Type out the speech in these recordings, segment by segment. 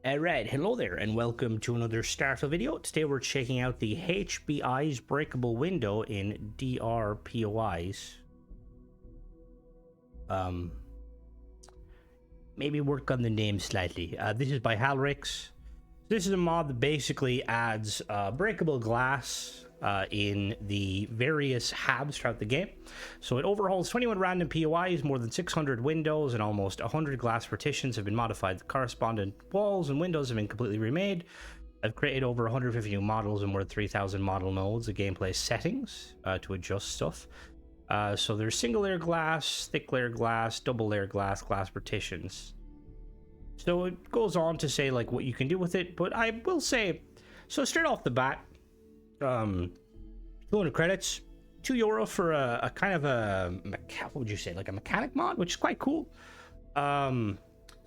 Alright, hello there and welcome to another Starfield video. Today we're checking out the HBI's breakable window in DR POIs. Maybe work on the name slightly. This is by Halrix. This is a mod that basically adds breakable glass in the various habs throughout the game. So it overhauls 21 random POIs, more than 600 windows, and almost 100 glass partitions have been modified. The correspondent walls and windows have been completely remade. I've created over 150 new models and more than 3,000 model nodes, the gameplay settings to adjust stuff. So there's single layer glass, thick layer glass, double layer glass, glass partitions. So it goes on to say like what you can do with it, but I will say, so straight off the bat, 200 credits, €2 for a kind of a what would you say, like a mechanic mod, which is quite cool. So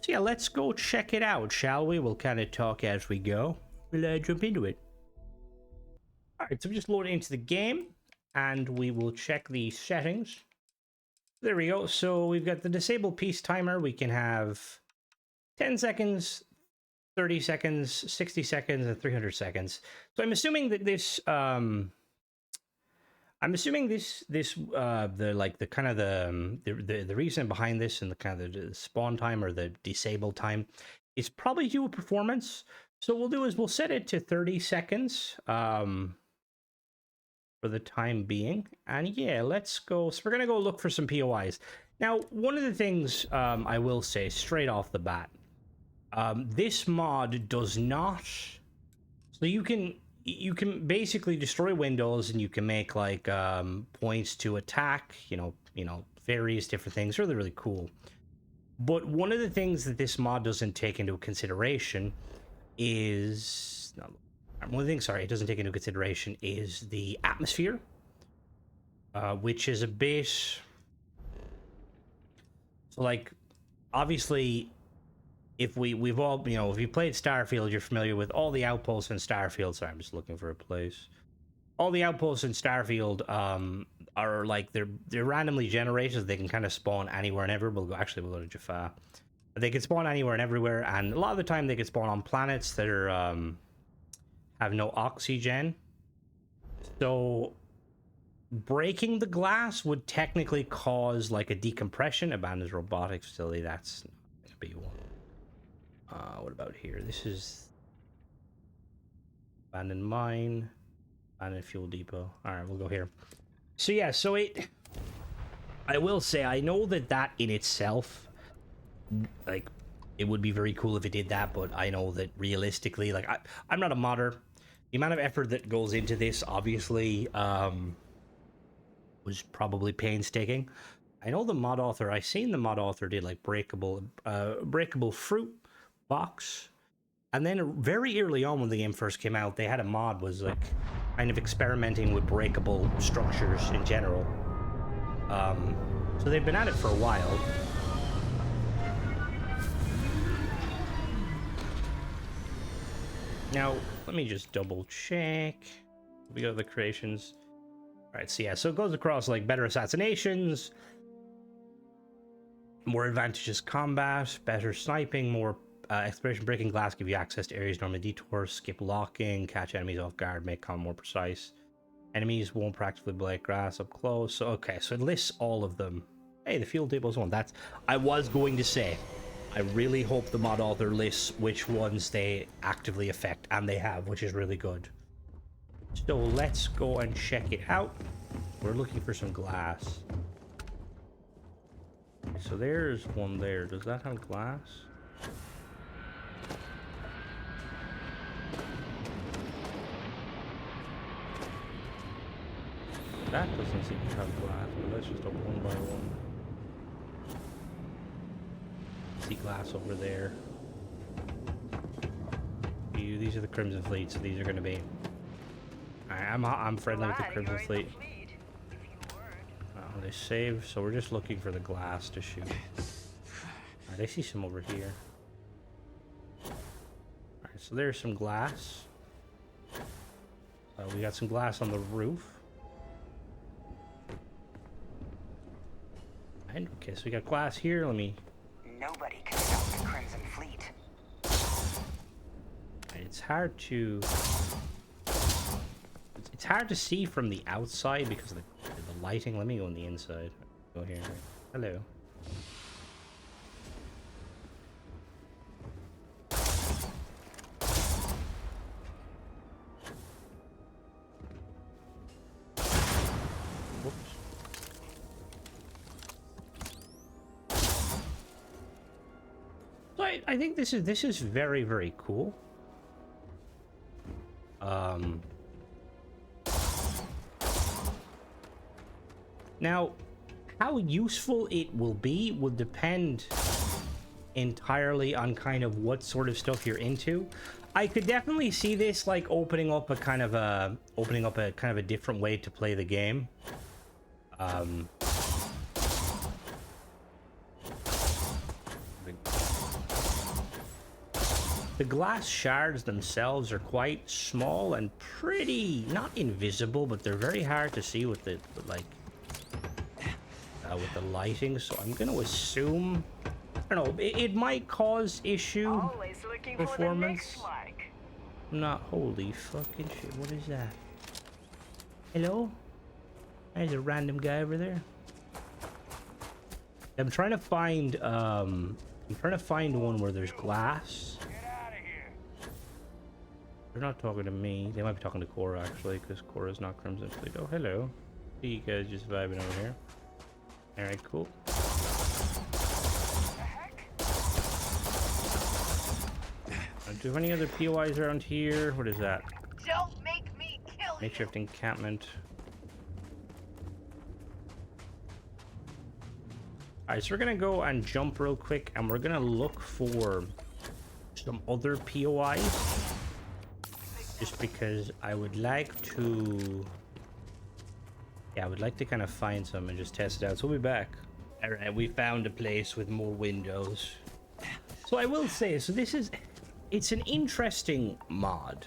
yeah, let's go check it out, shall we? We'll kind of talk as we go. We'll jump into it. All right, so we just loaded into the game and we will check the settings. There we go. So we've got the disabled piece timer. We can have 10 seconds, 30 seconds, 60 seconds, and 300 seconds. So I'm assuming that this, the reason behind this and the kind of the spawn time or the disabled time is probably due to performance. So what we'll do is we'll set it to 30 seconds for the time being. And yeah, let's go. So we're going to go look for some POIs. Now, one of the things I will say straight off the bat, this mod does not, so you can basically destroy windows and you can make like points to attack, you know various different things. Really, really cool. But one of the things that this mod doesn't take into consideration is it doesn't take into consideration is the atmosphere, which is a bit, so like obviously if we've all, if you played Starfield, you're familiar with all the outposts in Starfield. Sorry, I'm just looking for a place. All the outposts in Starfield are like, they're randomly generated. They can kind of spawn anywhere and everywhere. We'll go to Jaffa. They can spawn anywhere and everywhere, and a lot of the time they can spawn on planets that are have no oxygen. So breaking the glass would technically cause like a decompression. Abandoned robotics facility, that's not gonna be one. What about here? This is abandoned mine, abandoned fuel depot. All right, we'll go here. So yeah, so I will say, I know that in itself, like, it would be very cool if it did that, but I know that realistically, like, I'm not a modder. The amount of effort that goes into this, obviously, was probably painstaking. I know the mod author, I seen the mod author did like breakable fruit box, and then very early on when the game first came out, they had a mod was like kind of experimenting with breakable structures in general. So they've been at it for a while. Now let me just double check. We got the creations. All right, so yeah, so it goes across like better assassinations, more advantageous combat, better sniping, more exploration, breaking glass, give you access to areas normally detours, skip locking, catch enemies off guard, make combat more precise. Enemies won't practically break grass up close. So okay, so it lists all of them. Hey, the fuel depot's one. That's, I was going to say, I really hope the mod author lists which ones they actively affect, and they have, which is really good. So let's go and check it out. We're looking for some glass. So there's one there. Does that have glass? That doesn't seem to have glass, but let's just open one by one. See glass over there. These are the Crimson Fleet, so these are going to be... I'm friendly with the Crimson Fleet. They save, so we're just looking for the glass to shoot. Alright, I see some over here. Alright, so there's some glass. We got some glass on the roof. And okay, so we got glass here. Let me... Nobody can stop the Crimson Fleet. it's hard to see from the outside because of the lighting. Let me go on the inside. Go here. Hello. So I think this is very, very cool. Now, how useful it will be will depend entirely on kind of what sort of stuff you're into. I could definitely see this like opening up a kind of a different way to play the game. The glass shards themselves are quite small and pretty, not invisible, but they're very hard to see with the with the lighting. So I'm going to assume, I don't know, it might cause issue performance. Not holy fucking shit. What is that? Hello? There's a random guy over there. I'm trying to find one where there's glass. They're not talking to me. They might be talking to Cora, actually, because Cora's not Crimson Fleet. Oh, hello. See you guys just vibing over here. Alright, cool. Do you have any other POIs around here? What is that? Don't make me kill you. Makeshift encampment. Alright, so we're gonna go and jump real quick, and we're gonna look for some other POIs. Just because I would like to... Yeah, I would like to kind of find some and just test it out. So we'll be back. Alright, we found a place with more windows. So I will say, so this is... It's an interesting mod.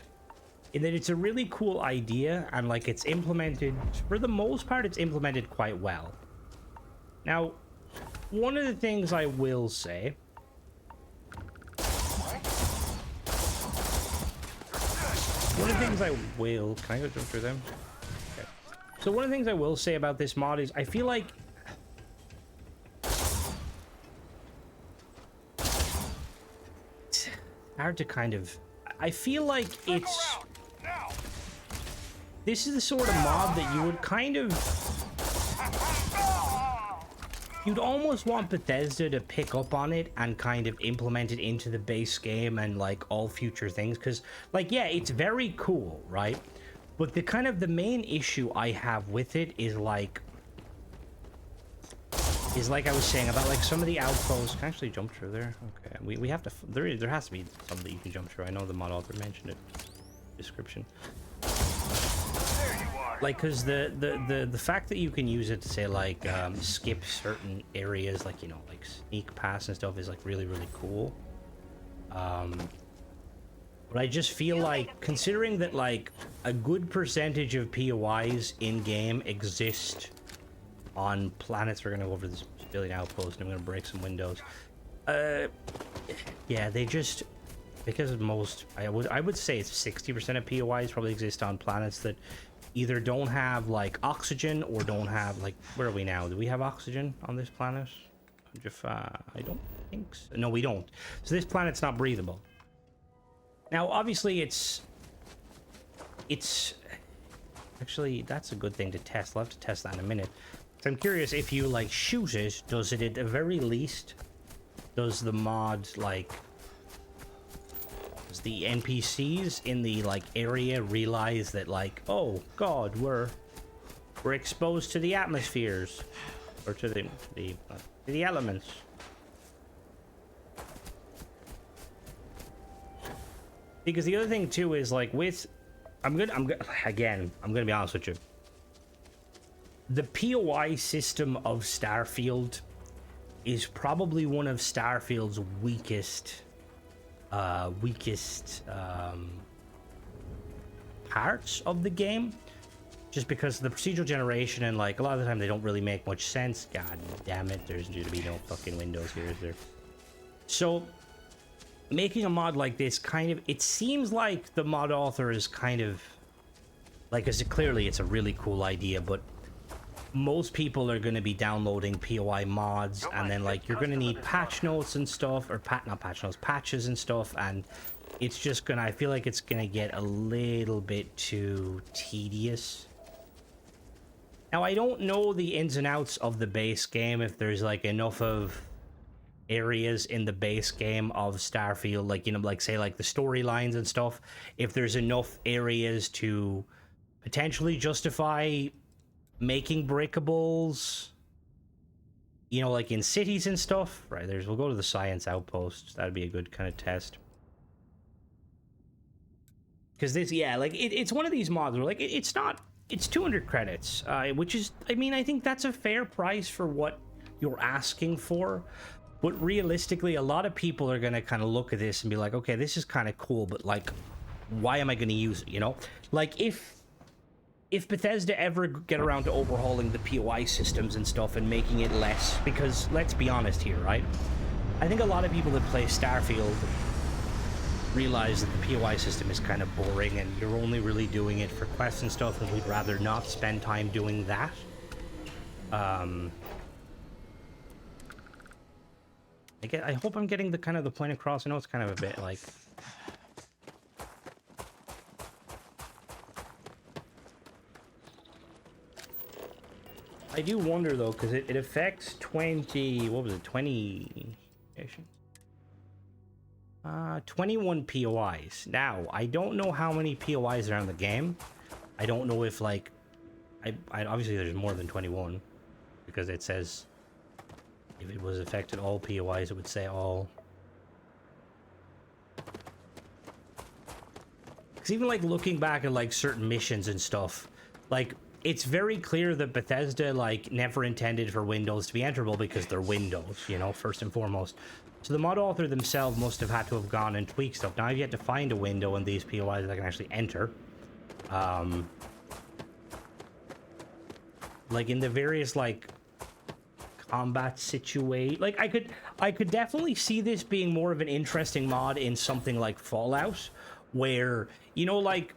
In that it's a really cool idea, and like it's implemented... For the most part, it's implemented quite well. Now, one of the things I will say... One of the things I will... Can I go jump through them? Okay. So one of the things I will say about this mod is I feel like... It's hard to kind of... I feel like it's... This is the sort of mod that you would kind of... You'd almost want Bethesda to pick up on it and kind of implement it into the base game and like all future things, because like, yeah, it's very cool, right? But the kind of the main issue I have with it is like I was saying about like some of the outposts. Can I actually jump through there? Okay, we have to, there has to be something that you can jump through. I know the mod author mentioned it. Description. Like, because the fact that you can use it to say like skip certain areas, like, you know, like sneak past and stuff, is like really, really cool. But I just feel like, considering that like a good percentage of POIs in game exist on planets, we're gonna go over this billion outpost and I'm gonna break some windows. Yeah, they just, because most, I would say it's 60% of POIs probably exist on planets that either don't have like oxygen or don't have like, where are we now? Do we have oxygen on this planet? I don't think so. No, we don't. So this planet's not breathable. Now, obviously, it's actually, that's a good thing to test. I'll have to test that in a minute. So I'm curious, if you like shoot it, does it at the very least, does the mod like, the NPCs in the like area realize that like, oh god, we're exposed to the atmospheres or to the elements? Because the other thing too is like with I'm gonna be honest with you. The POI system of Starfield is probably one of Starfield's weakest parts of the game, just because of the procedural generation, and like a lot of the time they don't really make much sense. God damn it, there's due to be no fucking windows here, is there? So making a mod like this kind of, it seems like the mod author is kind of like, because clearly it's a really cool idea, but most people are going to be downloading POI mods, and then like you're going to need patch notes and stuff, or not patch notes, patches and stuff, and it's just gonna, I feel like it's gonna get a little bit too tedious. Now, I don't know the ins and outs of the base game, if there's like enough of areas in the base game of Starfield, like, you know, like say like the storylines and stuff, if there's enough areas to potentially justify making breakables, you know, like in cities and stuff. Right, we'll go to the science outpost. That'd be a good kind of test. Because this, yeah, like it's one of these mods where like it's 200 credits, which is, I mean, I think that's a fair price for what you're asking for. But realistically, a lot of people are going to kind of look at this and be like, okay, this is kind of cool, but like, why am I going to use it, you know? Like, if Bethesda ever get around to overhauling the POI systems and stuff and making it less, because let's be honest here, right? I think a lot of people that play Starfield realize that the POI system is kind of boring and you're only really doing it for quests and stuff, and we'd rather not spend time doing that. I hope I'm getting the kind of the point across. I know it's kind of a bit like... I do wonder though, because it affects 20... What was it? 20... 21 POIs. Now, I don't know how many POIs are in the game. I don't know if, like... I obviously there's more than 21. Because it says... If it was affected all POIs, it would say all. Because even, like, looking back at, like, certain missions and stuff... Like, it's very clear that Bethesda, like, never intended for windows to be enterable because they're windows, you know, first and foremost. So the mod author themselves must have had to have gone and tweaked stuff. Now I've yet to find a window in these POIs that I can actually enter. Like in the various like combat situation, like I could definitely see this being more of an interesting mod in something like Fallout, where, you know, like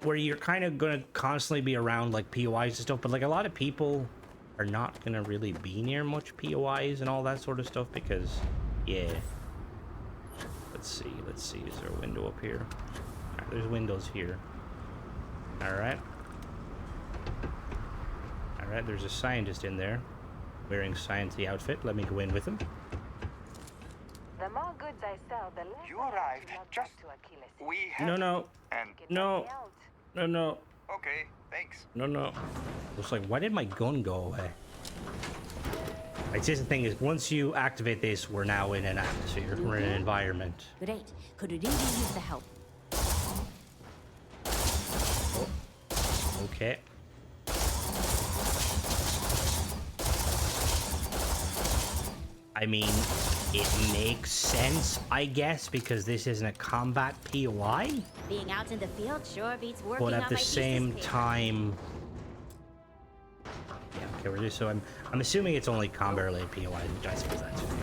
where you're kind of gonna constantly be around like POIs and stuff, but like a lot of people are not gonna really be near much POIs and all that sort of stuff because, yeah. Let's see. Is there a window up here? Right, there's windows here. Alright. Alright, there's a scientist in there wearing sciencey outfit. Let me go in with him. The more goods I sell, the less You arrived just... We have... No. And... No. Okay, thanks. No. Looks like, why did my gun go away? Right, see, the thing is, once you activate this, we're now in an atmosphere. We're in an environment. Great. Could really use the help. Oh. Okay. I mean, it makes sense, I guess, because this isn't a combat POI. Being out in the field sure beats working But on at the my same thesis paper. time... Yeah, okay, we're just... So I'm assuming it's only combat-related POIs, which I suppose that's fine.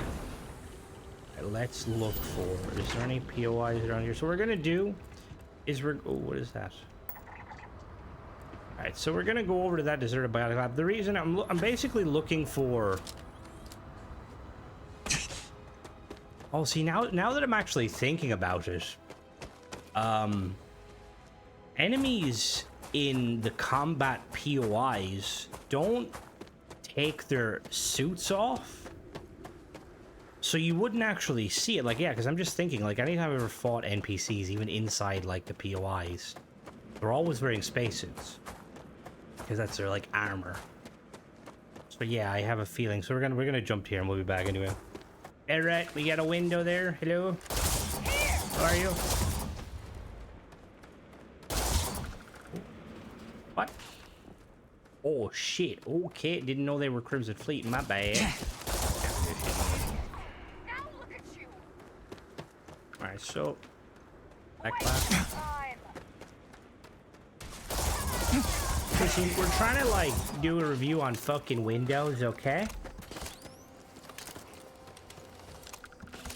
Right, let's look for... Is there any POIs around here? So what we're gonna do is we're... Oh, what is that? Alright, so we're gonna go over to that deserted biotic lab. The reason I'm basically looking for... Oh, see, now that I'm actually thinking about it, enemies in the combat POIs don't take their suits off, so you wouldn't actually see it. Like, yeah, because I'm just thinking, like, anytime I've ever fought NPCs, even inside, like, the POIs, they're always wearing spacesuits, because that's their, like, armor. So, yeah, I have a feeling. So we're gonna jump here, and we'll be back anyway. Alright, we got a window there. Hello? How are you? What? Oh, shit. Okay, didn't know they were Crimson Fleet. My bad. Now look at you. Alright, so... Back class. Time. Listen, we're trying to, like, do a review on fucking Windows, okay?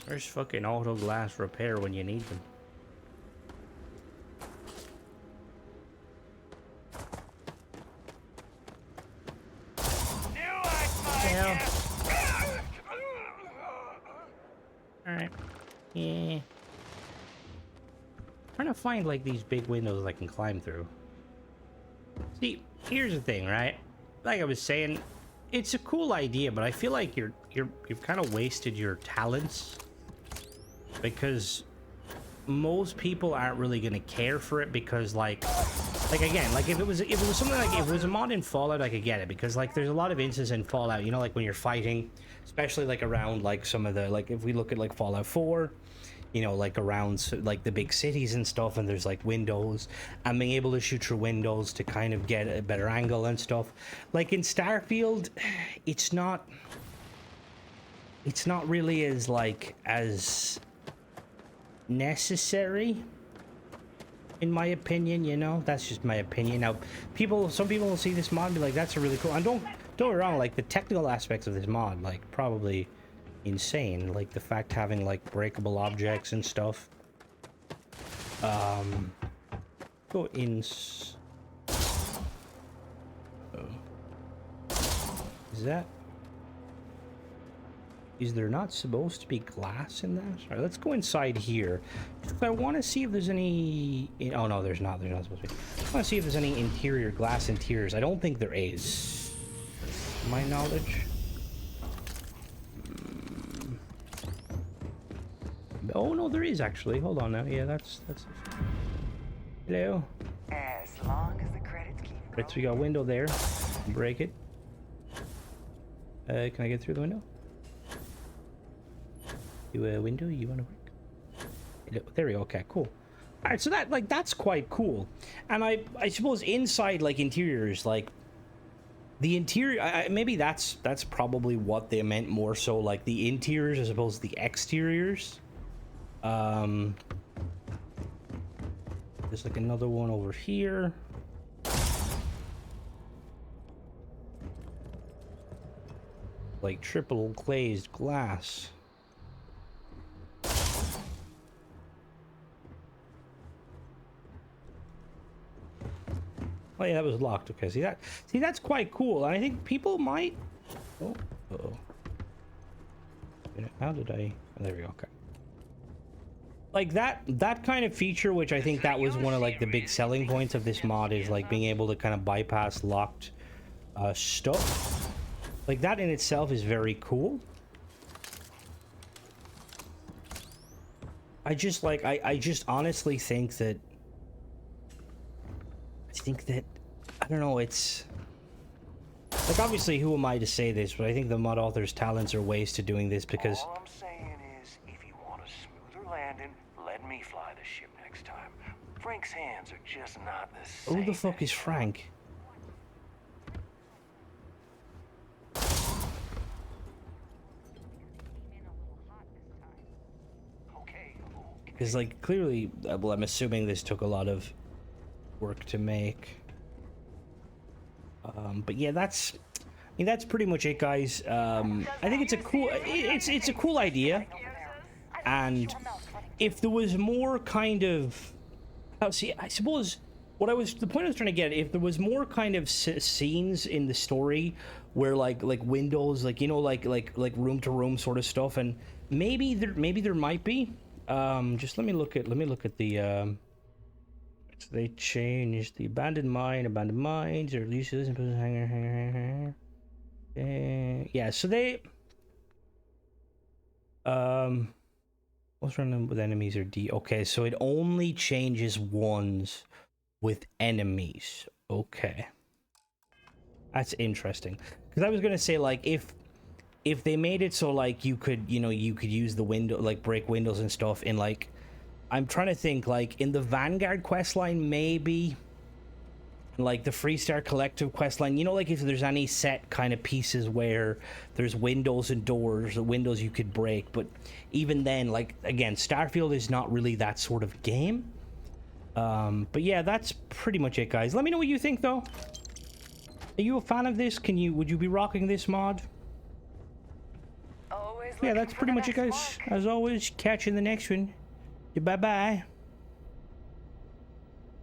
There's fucking auto glass repair when you need them. Alright. Yeah. Trying to find like these big windows I can climb through. See, here's the thing, right? Like I was saying, it's a cool idea, but I feel like you've kind of wasted your talents, because most people aren't really gonna care for it, because like again, like if it was something like, if it was a mod in Fallout, I could get it, because like there's a lot of instances in Fallout, you know, like when you're fighting, especially like around like some of the, like if we look at like Fallout 4, you know, like around like the big cities and stuff, and there's like windows, and being able to shoot through windows to kind of get a better angle and stuff. Like in Starfield, it's not really as like as necessary, in my opinion, you know. That's just my opinion. Now some people will see this mod and be like, that's a really cool, and don't get me wrong, like the technical aspects of this mod, like probably insane, like the fact having like breakable objects and stuff. Go in. Is there not supposed to be glass in that? All right, let's go inside here. I want to see if there's any... Oh, no, there's not. There's not supposed to be. I want to see if there's any interior, glass interiors. I don't think there is, to my knowledge. Oh, no, there is, actually. Hold on now. Yeah, that's... Hello? As long as the credits keep... Right, so we got a window there. Break it. Can I get through the window? You a window you want to break? There we go. Okay, cool. All right, so that, like, that's quite cool. And I suppose inside, like, interiors, like the interior, maybe that's probably what they meant more so, like the interiors as opposed to the exteriors. There's like another one over here. Like triple glazed glass. Oh yeah, that was locked. Okay, see that? See, that's quite cool. I think people might... Oh, uh-oh. How did I... Oh, there we go. Okay. Like that kind of feature, which I think that was one of like the big selling points of this mod, is like being able to kind of bypass locked stuff. Like that in itself is very cool. I just like I just honestly think that I don't know, it's like, obviously who am I to say this, but I think the mod author's talents are ways to doing this, because All I'm saying is, if you want a smoother landing, let me fly the ship next time. Frank's hands are just not the same. who the fuck is Frank? Because like clearly, well, I'm assuming this took a lot of work to make. But yeah, that's pretty much it, guys. I think it's a cool idea, and if there was more kind of, see, I suppose the point I was trying to get, if there was more kind of scenes in the story where like windows, like, you know, like room to room sort of stuff, and maybe there might be. Just let me look at the so they changed the abandoned mines, or leases and hanger. Yeah, so they what's wrong with enemies or D? Okay, so it only changes ones with enemies. Okay, that's interesting, because I was gonna say, like, if they made it so like you could use the window, like break windows and stuff in, like, I'm trying to think, like in the Vanguard questline, maybe like the Freestar Collective questline, you know, like if there's any set kind of pieces where there's windows and doors or windows you could break. But even then, like, again, Starfield is not really that sort of game. But yeah, that's pretty much it, guys. Let me know what you think, though. Are you a fan of this? Would you be rocking this mod? Always yeah, that's pretty much it, guys. As always, catch you in the next one. Bye bye.